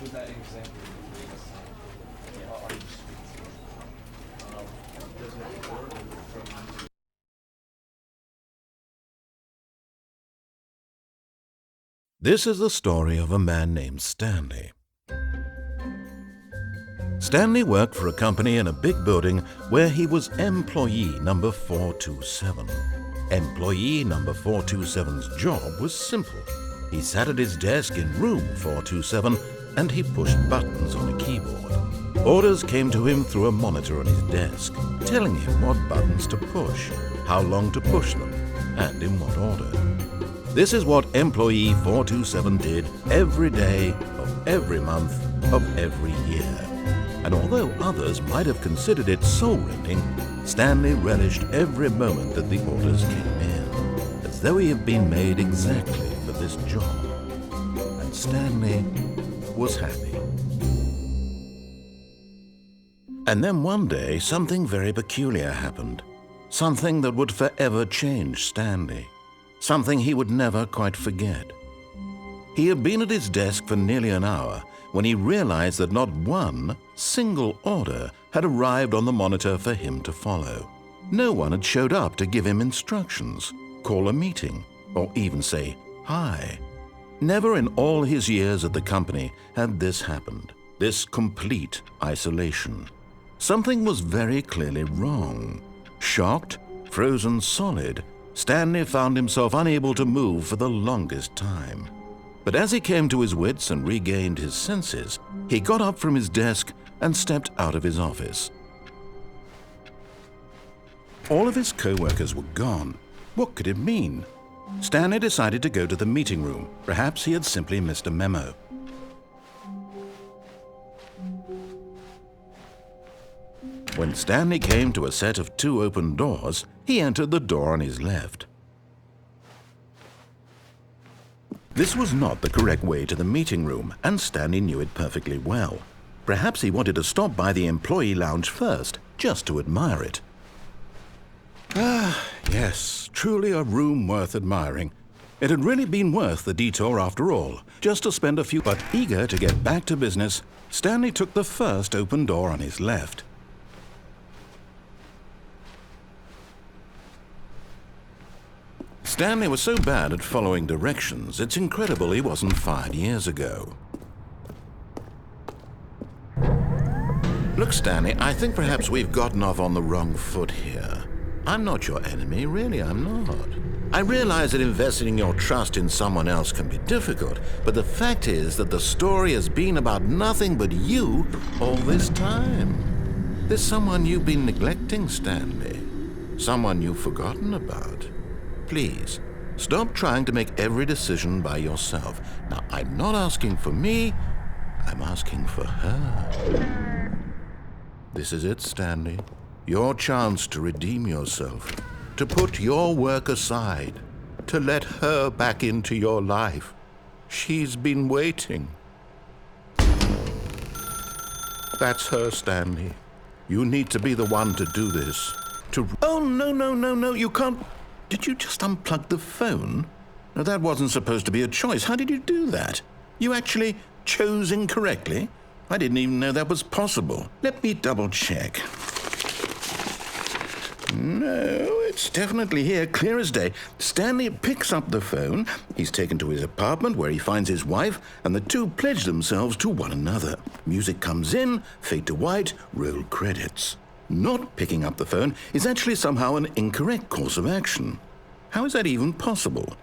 With that example you gave us, are you sweet? Doesn't it work from... This is the story of a man named Stanley. Stanley worked for a company in a big building where he was employee number 427. Employee number 427's job was simple. He sat at his desk in room 427 and he pushed buttons on a keyboard. Orders came to him through a monitor on his desk, telling him what buttons to push, how long to push them, and in what order. This is what employee 427 did every day of every month of every year. And although others might have considered it soul-rending, Stanley relished every moment that the orders came in, as though he had been made exactly for this job. And Stanley was happy. And then one day, something very peculiar happened. Something that would forever change Stanley. Something he would never quite forget. He had been at his desk for nearly an hour when he realized that not one single order had arrived on the monitor for him to follow. No one had showed up to give him instructions, call a meeting, or even say hi. Never in all his years at the company had this happened, this complete isolation. Something was very clearly wrong. Shocked, frozen solid, Stanley found himself unable to move for the longest time. But as he came to his wits and regained his senses, he got up from his desk and stepped out of his office. All of his co-workers were gone. What could it mean? Stanley decided to go to the meeting room. Perhaps he had simply missed a memo. When Stanley came to a set of 2 open doors, he entered the door on his left. This was not the correct way to the meeting room, and Stanley knew it perfectly well. Perhaps he wanted to stop by the employee lounge first, just to admire it. Ah, yes, truly a room worth admiring. It had really been worth the detour after all, just to spend a few... But eager to get back to business, Stanley took the first open door on his left. Stanley was so bad at following directions, it's incredible he wasn't fired years ago. Look, Stanley, I think perhaps we've gotten off on the wrong foot here. I'm not your enemy, really, I'm not. I realize that investing your trust in someone else can be difficult, but the fact is that the story has been about nothing but you all this time. There's someone you've been neglecting, Stanley. Someone you've forgotten about. Please, stop trying to make every decision by yourself. Now, I'm not asking for me, I'm asking for her. This is it, Stanley. Your chance to redeem yourself, to put your work aside, to let her back into your life. She's been waiting. That's her, Stanley. You need to be the one to do this. Oh, no, you can't. Did you just unplug the phone? No, that wasn't supposed to be a choice. How did you do that? You actually chose incorrectly? I didn't even know that was possible. Let me double check. No, it's definitely here, clear as day. Stanley picks up the phone. He's taken to his apartment where he finds his wife, and the two pledge themselves to one another. Music comes in, fade to white, roll credits. Not picking up the phone is actually somehow an incorrect course of action. How is that even possible?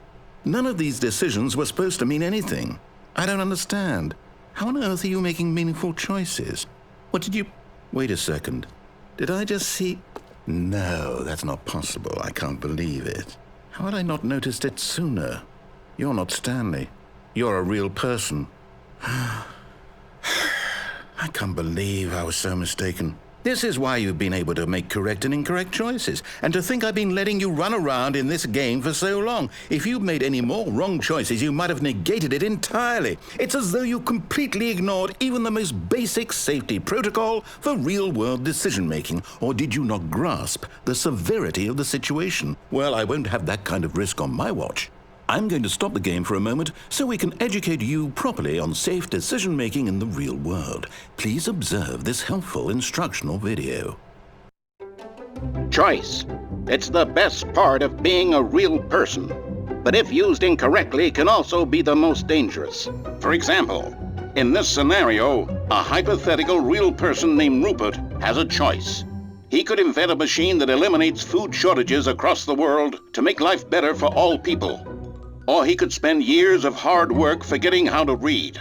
None of these decisions were supposed to mean anything. I don't understand. How on earth are you making meaningful choices? What did you... Wait a second. Did I just see... No, that's not possible. I can't believe it. How had I not noticed it sooner? You're not Stanley. You're a real person. I can't believe I was so mistaken. This is why you've been able to make correct and incorrect choices. And to think I've been letting you run around in this game for so long. If you'd made any more wrong choices, you might have negated it entirely. It's as though you completely ignored even the most basic safety protocol for real-world decision-making. Or did you not grasp the severity of the situation? Well, I won't have that kind of risk on my watch. I'm going to stop the game for a moment so we can educate you properly on safe decision-making in the real world. Please observe this helpful instructional video. Choice. It's the best part of being a real person, but if used incorrectly can also be the most dangerous. For example, in this scenario, a hypothetical real person named Rupert has a choice. He could invent a machine that eliminates food shortages across the world to make life better for all people. Or he could spend years of hard work forgetting how to read.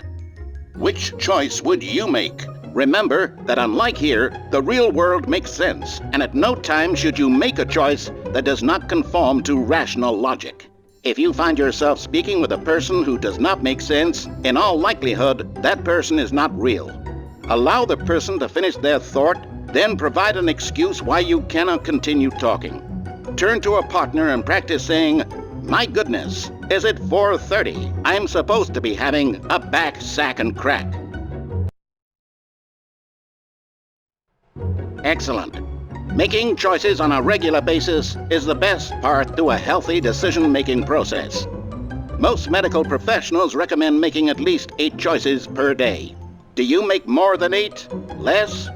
Which choice would you make? Remember that unlike here, the real world makes sense, and at no time should you make a choice that does not conform to rational logic. If you find yourself speaking with a person who does not make sense, in all likelihood, that person is not real. Allow the person to finish their thought, then provide an excuse why you cannot continue talking. Turn to a partner and practice saying, "My goodness, is it 4:30? I'm supposed to be having a back, sack, and crack." Excellent. Making choices on a regular basis is the best part to a healthy decision-making process. Most medical professionals recommend making at least 8 choices per day. Do you make more than 8? Less?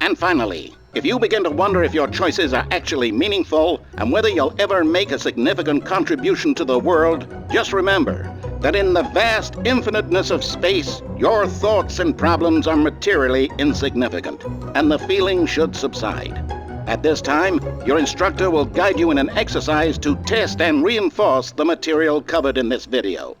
And finally, if you begin to wonder if your choices are actually meaningful and whether you'll ever make a significant contribution to the world, just remember that in the vast infiniteness of space, your thoughts and problems are materially insignificant, and the feeling should subside. At this time, your instructor will guide you in an exercise to test and reinforce the material covered in this video.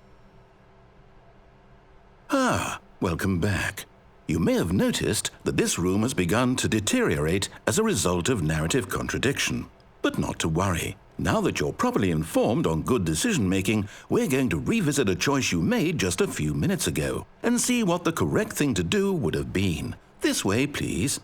Welcome back. You may have noticed that this room has begun to deteriorate as a result of narrative contradiction. But not to worry. Now that you're properly informed on good decision-making, we're going to revisit a choice you made just a few minutes ago and see what the correct thing to do would have been. This way, please.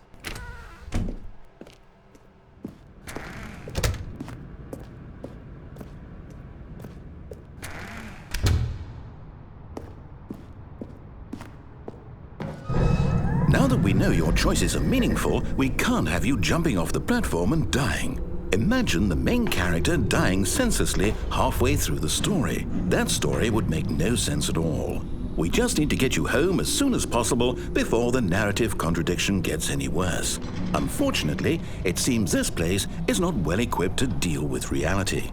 Now that we know your choices are meaningful, we can't have you jumping off the platform and dying. Imagine the main character dying senselessly halfway through the story. That story would make no sense at all. We just need to get you home as soon as possible before the narrative contradiction gets any worse. Unfortunately, it seems this place is not well equipped to deal with reality.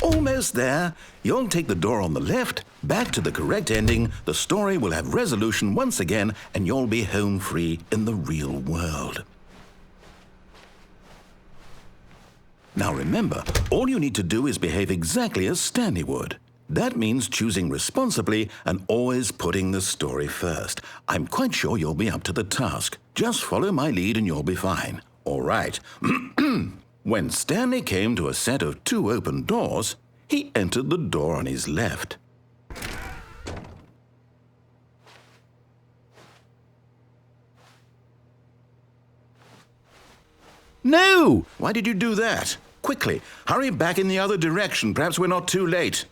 Almost there. You'll take the door on the left, back to the correct ending, the story will have resolution once again, and you'll be home free in the real world. Now remember, all you need to do is behave exactly as Stanley would. That means choosing responsibly and always putting the story first. I'm quite sure you'll be up to the task. Just follow my lead and you'll be fine. All right. When Stanley came to a set of 2 open doors, he entered the door on his left. No! Why did you do that? Quickly, hurry back in the other direction. Perhaps we're not too late.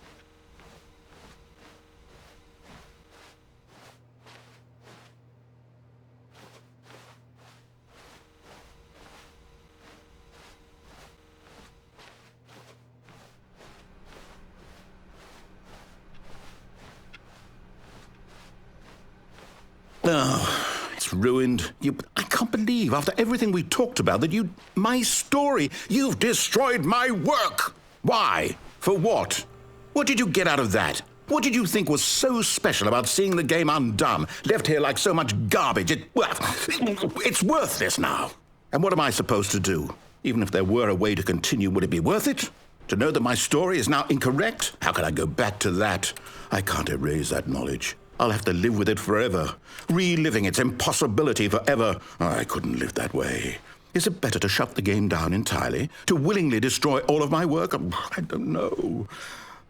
Oh, it's ruined. I can't believe, after everything we talked about, that my story, you've destroyed my work. Why? For what? What did you get out of that? What did you think was so special about seeing the game undone, left here like so much garbage? It's worthless now. And what am I supposed to do? Even if there were a way to continue, would it be worth it? To know that my story is now incorrect? How can I go back to that? I can't erase that knowledge. I'll have to live with it forever, reliving its impossibility forever. I couldn't live that way. Is it better to shut the game down entirely? To willingly destroy all of my work? I don't know.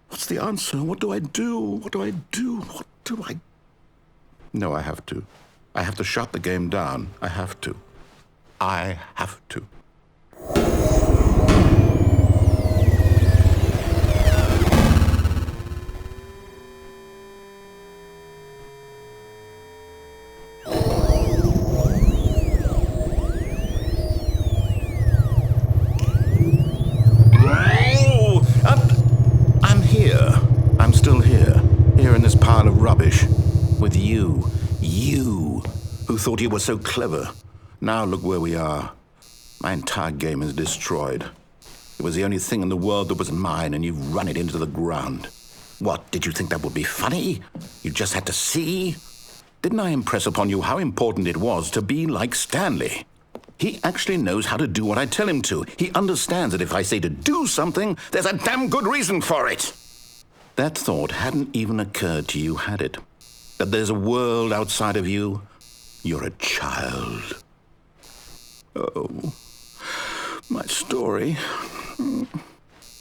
What's the answer? What do I do? What do I do? What do I... No, I have to. I have to shut the game down. I have to. I have to. I'm here. I'm still here. Here in this pile of rubbish. With you. You, who thought you were so clever. Now look where we are. My entire game is destroyed. It was the only thing in the world that was mine, and you've run it into the ground. What, did you think that would be funny? You just had to see? Didn't I impress upon you how important it was to be like Stanley? He actually knows how to do what I tell him to. He understands that if I say to do something, there's a damn good reason for it. That thought hadn't even occurred to you, had it? That there's a world outside of you? You're a child. Oh, my story.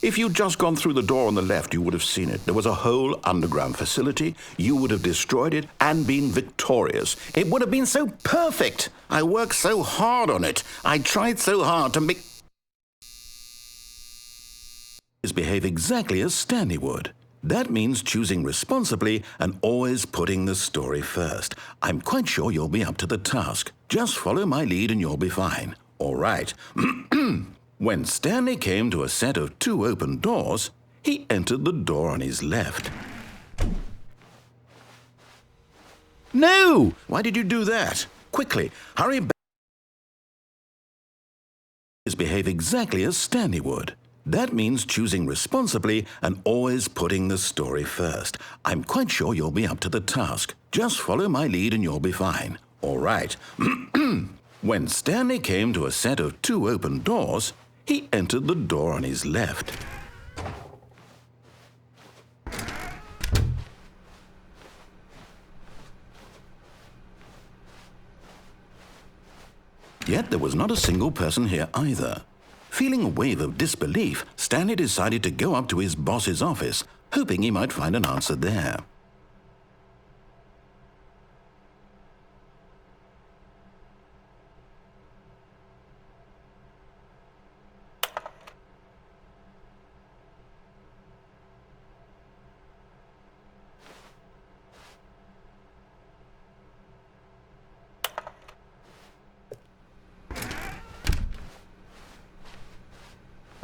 If you'd just gone through the door on the left, you would have seen it. There was a whole underground facility. You would have destroyed it and been victorious. It would have been so perfect. I worked so hard on it. I tried so hard to make... behave exactly as Stanley would. That means choosing responsibly and always putting the story first. I'm quite sure you'll be up to the task. Just follow my lead and you'll be fine. All right. When Stanley came to a set of 2 open doors, he entered the door on his left. No! Why did you do that? Quickly, hurry back. Behave exactly as Stanley would. That means choosing responsibly and always putting the story first. I'm quite sure you'll be up to the task. Just follow my lead and you'll be fine. All right. When Stanley came to a set of 2 open doors, he entered the door on his left. Yet there was not a single person here either. Feeling a wave of disbelief, Stanley decided to go up to his boss's office, hoping he might find an answer there.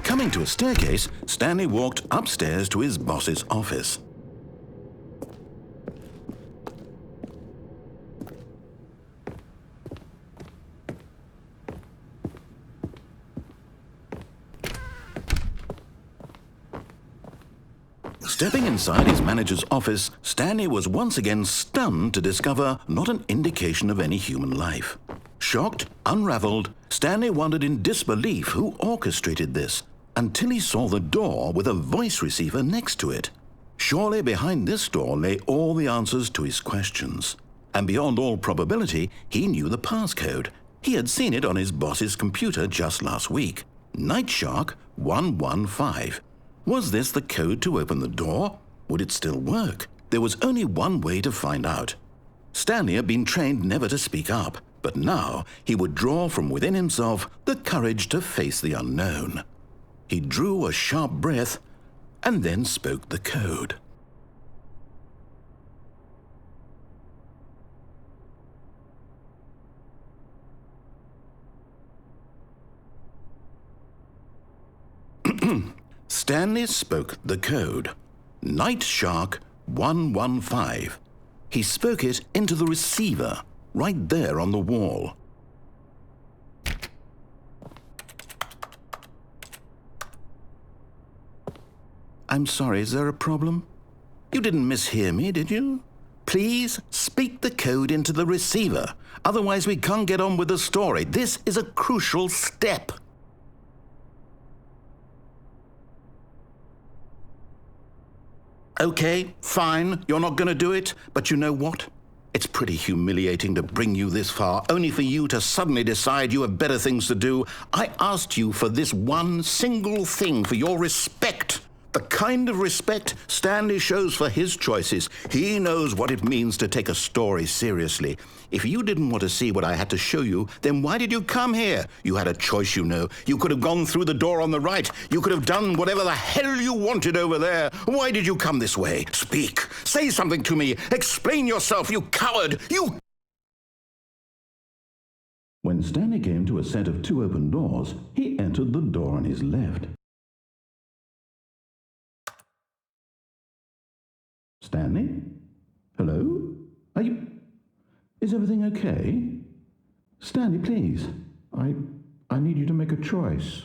Coming to a staircase, Stanley walked upstairs to his boss's office. Stepping inside his manager's office, Stanley was once again stunned to discover not an indication of any human life. Shocked, unraveled, Stanley wondered in disbelief who orchestrated this, until he saw the door with a voice receiver next to it. Surely behind this door lay all the answers to his questions. And beyond all probability, he knew the passcode. He had seen it on his boss's computer just last week. Night Shark 115. Was this the code to open the door? Would it still work? There was only one way to find out. Stanley had been trained never to speak up, but now he would draw from within himself the courage to face the unknown. He drew a sharp breath and then spoke the code. Stanley spoke the code. Night Shark 115. He spoke it into the receiver, right there on the wall. I'm sorry, is there a problem? You didn't mishear me, did you? Please speak the code into the receiver. Otherwise, we can't get on with the story. This is a crucial step. Okay, fine, you're not going to do it, but you know what? It's pretty humiliating to bring you this far, only for you to suddenly decide you have better things to do. I asked you for this one single thing, for your respect, The kind of respect Stanley shows for his choices. He knows what it means to take a story seriously. If you didn't want to see what I had to show you, then why did you come here? You had a choice, you know. You could have gone through the door on the right. You could have done whatever the hell you wanted over there. Why did you come this way? Speak. Say something to me. Explain yourself, you coward. You... When Stanley came to a set of 2 open doors, he entered the door on his left. Stanley? Hello? Are you... Is everything okay? Stanley, please. I need you to make a choice.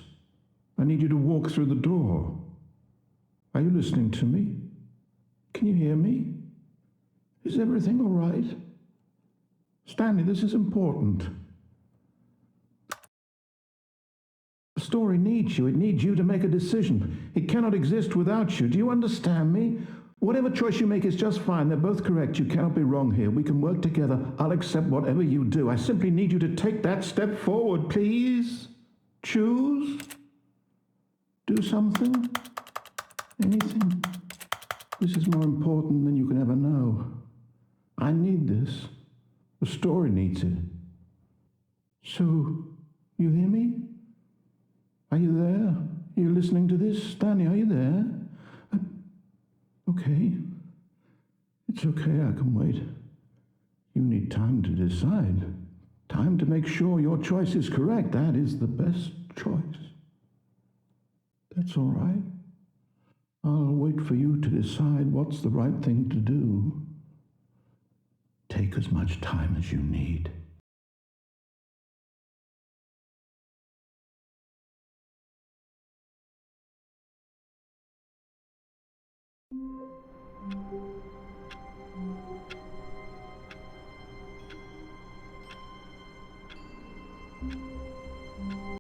I need you to walk through the door. Are you listening to me? Can you hear me? Is everything all right? Stanley, this is important. The story needs you. It needs you to make a decision. It cannot exist without you. Do you understand me? Whatever choice you make is just fine. They're both correct. You cannot be wrong here. We can work together. I'll accept whatever you do. I simply need you to take that step forward, please. Choose. Do something. Anything. This is more important than you can ever know. I need this. The story needs it. So, you hear me? Are you there? Are you listening to this? Stanley, are you there? Okay. It's okay, I can wait. You need time to decide. Time to make sure your choice is correct. That is the best choice. That's all right. I'll wait for you to decide what's the right thing to do. Take as much time as you need.